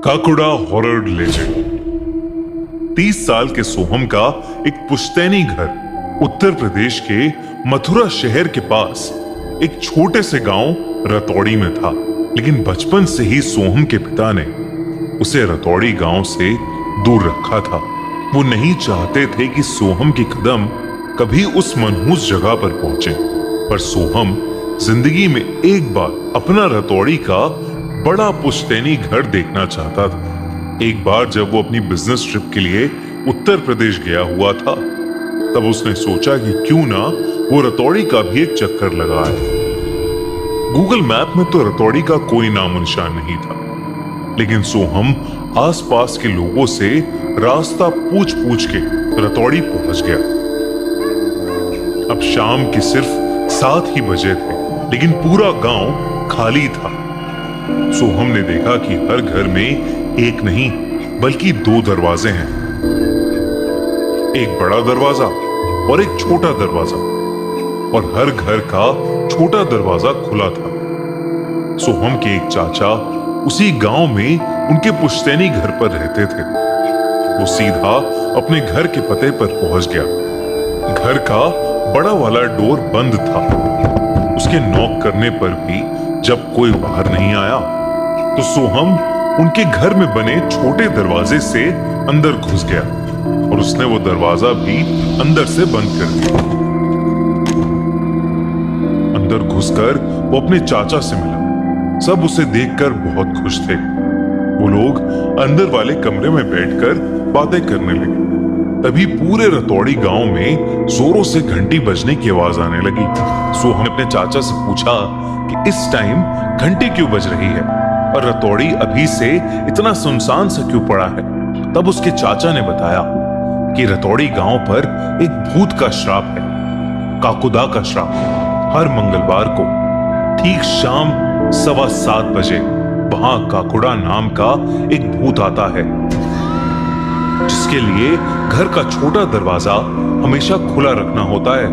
काकुड़ा horror legend. 30 साल के सोहम का एक पुश्तैनी घर उत्तर प्रदेश के मथुरा शहर के पास एक छोटे से गांव रतौड़ी में था। लेकिन बचपन से ही सोहम के पिता ने उसे रतौड़ी गांव से दूर रखा था। वो नहीं चाहते थे कि सोहम के कदम कभी उस मनहूस जगह पर पहुंचे। पर सोहम जिंदगी में एक बार अपना रतौड़ी का बड़ा पुश्तैनी घर देखना चाहता था। एक बार जब वो अपनी बिजनेस ट्रिप के लिए उत्तर प्रदेश गया हुआ था, तब उसने सोचा कि क्यों ना वो रतौड़ी का भी एक चक्कर लगाए। गूगल मैप में तो रतौड़ी का कोई नामो निशान नहीं था, लेकिन सोहम आसपास के लोगों से रास्ता पूछ पूछ के रतौड़ी पहुंच गया। अब शाम के सिर्फ 7 ही बजे थे, लेकिन पूरा गांव खाली था। सोहम ने देखा कि हर घर में एक नहीं बल्कि 2 दरवाजे हैं, एक बड़ा दरवाजा और एक छोटा दरवाजा, और हर घर का छोटा दरवाजा खुला था। सोहम के एक चाचा उसी गांव में उनके पुश्तैनी घर पर रहते थे। वो सीधा अपने घर के पते पर पहुंच गया। घर का बड़ा वाला डोर बंद था। उसके नॉक करने पर भी जब कोई बाहर नहीं आया, तो सोहम उनके घर में बने छोटे दरवाजे से अंदर घुस गया और उसने वो दरवाजा भी अंदर से बंद कर दिया। अंदर घुसकर वो अपने चाचा से मिला। सब उसे देखकर बहुत खुश थे। वो लोग अंदर वाले कमरे में बैठकर बातें करने लगे। तभी पूरे रतौड़ी गांव में जोरों से घंटी बजने की आवाज आने लगी। सोहम ने अपने चाचा से पूछा कि इस टाइम घंटी क्यों बज रही है और रतौड़ी अभी से इतना सुनसान सा क्यों पड़ा है। तब उसके चाचा ने बताया कि रतौड़ी गांव पर एक भूत का श्राप है, काकुदा का श्राप। हर मंगलवार को ठीक शाम 7:15 बजे वहां काकुड़ा नाम का एक भूत आता है, जिसके लिए घर का छोटा दरवाजा हमेशा खुला रखना होता है।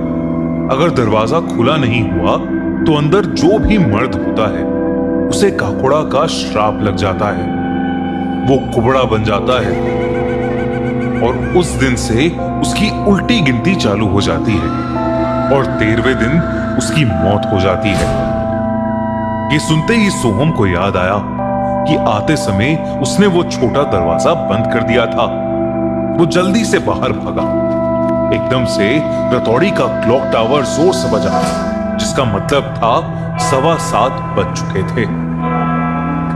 अगर दरवाजा खुला नहीं हुआ तो अंदर जो भी मर्द होता है उसे काकुड़ा का श्राप लग जाता है। वो कुबड़ा बन जाता है और उस दिन से उसकी उल्टी गिनती चालू हो जाती है और 13वें दिन उसकी मौत हो जाती है। ये सुनते ही सोहम को याद आया कि आते समय उसने वो छोटा दरवाजा बंद कर दिया था। वो जल्दी से बाहर भागा। एकदम से रतौड़ी का क्लॉक टावर जोर से बजा, जिसका मतलब था 7:15 बज चुके थे।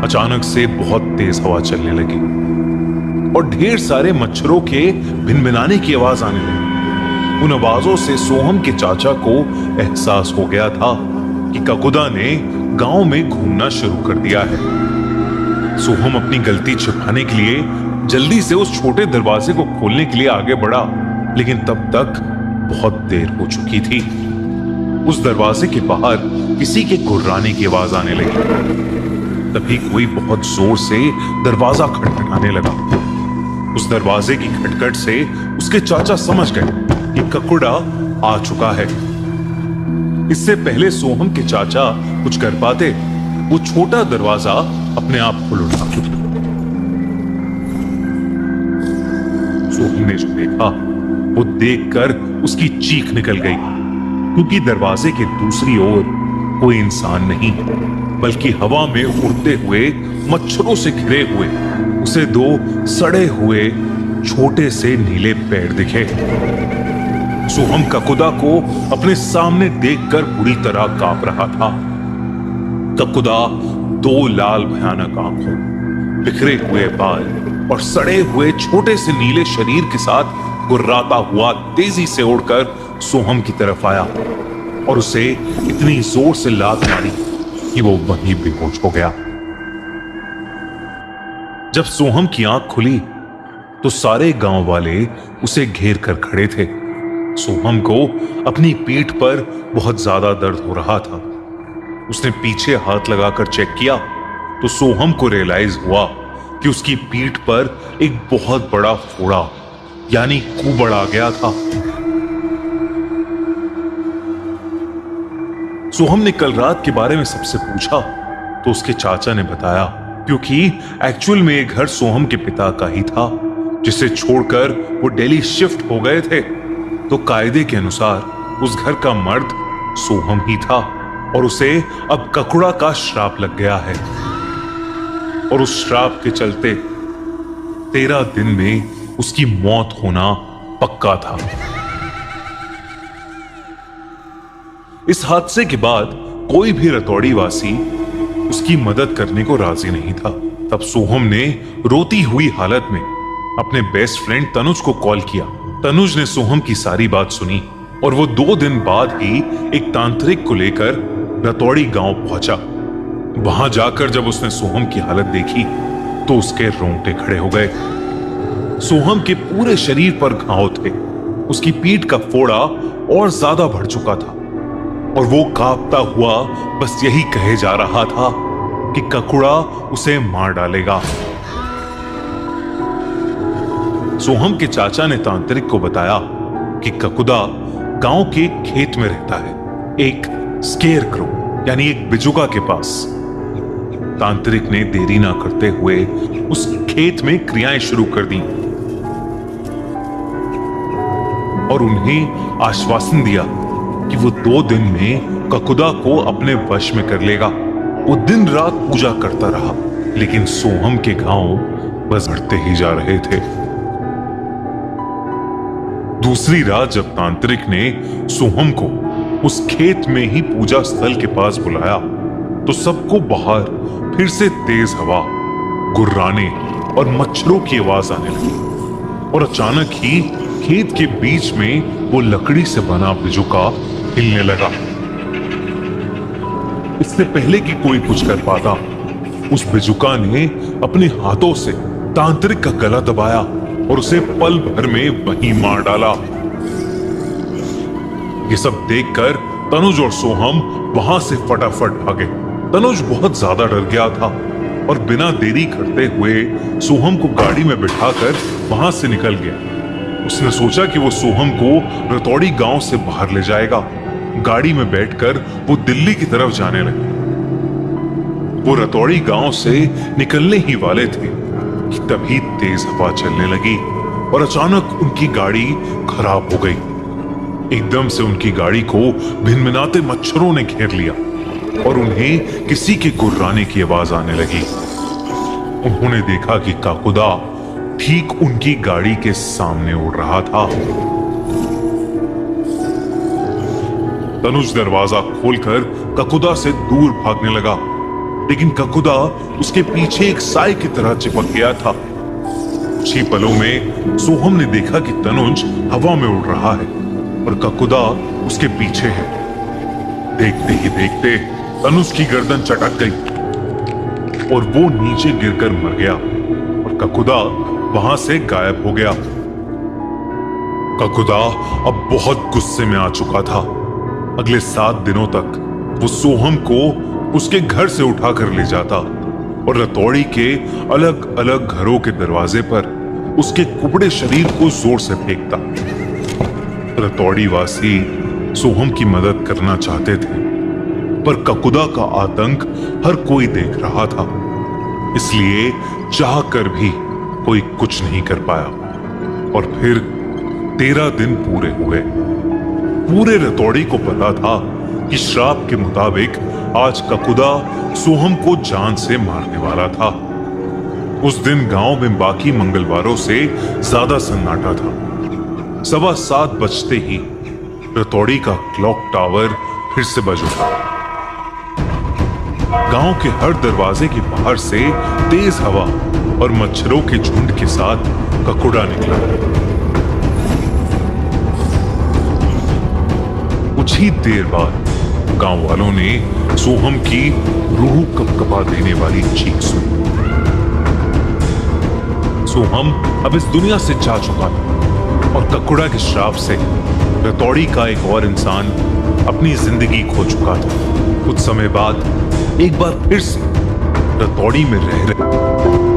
अचानक से बहुत तेज हवा चलने लगी और ढेर सारे मच्छरों के भिनभिनाने की आवाज आने लगी। उन आवाजों से सोहम के चाचा को एहसास हो गया था कि काकुदा ने गांव में घूमना शुरू कर दिया है। सोहम अपनी गलती छिपाने के लिए जल्दी से उस छोटे दरवाजे को खोलने के लिए आगे बढ़ा, लेकिन तब तक बहुत देर हो चुकी थी। उस दरवाजे के बाहर किसी के गुर्राने की आवाज आने लगी। तभी कोई बहुत जोर से दरवाजा खटखटाने लगा। उस दरवाजे की खटखट से उसके चाचा समझ गए कि काकुड़ा आ चुका है। इससे पहले सोहम के चाचा कुछ कर पाते, वो छोटा दरवाजा अपने आप खुल उठा। सोहम ने जो देखा वो देखकर उसकी चीख निकल गई, क्योंकि दरवाजे के दूसरी ओर कोई इंसान नहीं बल्कि हवा में उड़ते हुए मच्छरों से घिरे हुए उसे 2 सड़े हुए छोटे से नीले पैर दिखे। सोहम काकुदा को अपने सामने देखकर बुरी तरह कांप रहा था। काकुदा 2 लाल भयानक आंखों, बिखरे हुए बाल और सड़े हुए छोटे से नीले शरीर के साथ गुर्राता हुआ तेजी से उड़कर सोहम की तरफ आया और उसे इतनी जोर से लात मारी कि वो वहीं बेहोश हो गया। जब सोहम की आंख खुली तो सारे गांव वाले उसे घेर कर खड़े थे। सोहम को अपनी पीठ पर बहुत ज्यादा दर्द हो रहा था। उसने पीछे हाथ लगाकर चेक किया तो सोहम को रियलाइज हुआ कि उसकी पीठ पर एक बहुत बड़ा फोड़ा यानी कुबड़ आ गया था। सोहम ने कल रात के बारे में सबसे पूछा तो उसके चाचा ने बताया क्योंकि एक्चुअल में ये घर सोहम के पिता का ही था, जिसे छोड़कर वो दिल्ली शिफ्ट हो गए थे। तो कायदे के अनुसार उस घर का मर्द सोहम ही था और उसे अब ककुड़ा का श्राप लग गया है। और उस श्राप के चलते 13 दिन में उसकी मौत होना पक्का था। इस हादसे के बाद कोई भी रतौड़ी वासी उसकी मदद करने को राजी नहीं था। तब सोहम ने रोती हुई हालत में अपने बेस्ट फ्रेंड तनुज को कॉल किया। तनुज ने सोहम की सारी बात सुनी और वो 2 दिन बाद ही एक तांत्रिक को लेकर रतौड़ी गांव पहुंचा। वहां जाकर जब उसने सोहम की हालत देखी तो उसके रोंगटे खड़े हो गए। सोहम के पूरे शरीर पर घाव थे, उसकी पीठ का फोड़ा और ज्यादा बढ़ चुका था और वो कांपता हुआ बस यही कहे जा रहा था कि ककुड़ा उसे मार डालेगा। सोहम के चाचा ने तांत्रिक को बताया कि ककुदा गांव के एक खेत में रहता है, एक स्केयरक्रो यानी एक बिजुका के पास। तांत्रिक ने देरी ना करते हुए उस खेत में क्रियाएं शुरू कर दी और उन्हें आश्वासन दिया कि वो 2 दिन में ककुदा को अपने वश में कर लेगा। वो दिन रात पूजा करता रहा, लेकिन सोहम के घाव बस बढ़ते ही जा रहे थे। दूसरी रात जब तांत्रिक ने सोहम को उस खेत में ही पूजा स्थल के पास बुलाया तो सबको बाहर फिर से तेज हवा, गुर्राने और मच्छरों की आवाज आने लगी और अचानक ही खेत के बीच में वो लकड़ी से बना बिजुका हिलने लगा। इससे पहले कि कोई कुछ कर पाता, उस बिजुका ने अपने हाथों से तांत्रिक का गला दबाया और उसे पल भर में वहीं मार डाला। ये सब देखकर तनुज और सोहम वहां से फटाफट भागे। तनुज बहुत ज्यादा डर गया था और बिना देरी करते हुए सोहम को गाड़ी में बिठाकर वहां से निकल गया। उसने सोचा कि वो सोहम को रतौड़ी गांव से बाहर ले जाएगा। गाड़ी में बैठकर वो दिल्ली की तरफ जाने लगे। वो रतौड़ी गांव से निकलने ही वाले थे कि तभी तेज हवा चलने लगी और अचानक उनकी गाड़ी खराब हो गई। एकदम से उनकी गाड़ी को भिनभिनाते मच्छरों ने घेर लिया और उन्हें किसी के गुर्राने की आवाज आने लगी। उन्होंने देखा कि काकुदा ठीक उनकी गाड़ी के सामने उड़ रहा था। तनुज दरवाजा खोलकर ककुदा से दूर भागने लगा, लेकिन ककुदा उसके पीछे एक साए की तरह चिपक गया था। कुछ ही पलों में सोहम ने देखा कि तनुज हवा में उड़ रहा है और ककुदा उसके पीछे है। देखते ही देखते तनुज की गर्दन चटक गई और वो नीचे गिरकर मर गया और ककुदा वहां से गायब हो गया। ककुदा अब बहुत गुस्से में आ चुका था। अगले 7 दिनों तक वो सोहम को उसके घर से उठाकर ले जाता और रतौड़ी के अलग अलग घरों के दरवाजे पर उसके कुबड़े शरीर को जोर से फेंकता। रतौड़ी वासी सोहम की मदद करना चाहते थे, पर ककुदा का आतंक हर कोई देख रहा था, इसलिए चाह कर भी कोई कुछ नहीं कर पाया। और फिर 13 दिन पूरे हुए। पूरे रतौड़ी को पता था कि श्राप के मुताबिक आज ककुदा सोहम को जान से मारने वाला था। उस दिन गांव में बाकी मंगलवारों से ज्यादा सन्नाटा था। 7:15 बजते ही रतौड़ी का क्लॉक टावर फिर से बज उठा। गांव के हर दरवाजे के बाहर से तेज हवा और मच्छरों के झुंड के साथ ककुड़ा निकला। कुछ ही देर बाद गांव वालों ने सोहम की रूह कपकपा देने वाली चीख सुनी। सोहम अब इस दुनिया से जा चुका था और ककुड़ा के श्राप से रतौड़ी का एक और इंसान अपनी जिंदगी खो चुका था। कुछ समय बाद एक बार फिर से रतौड़ी में रह रहे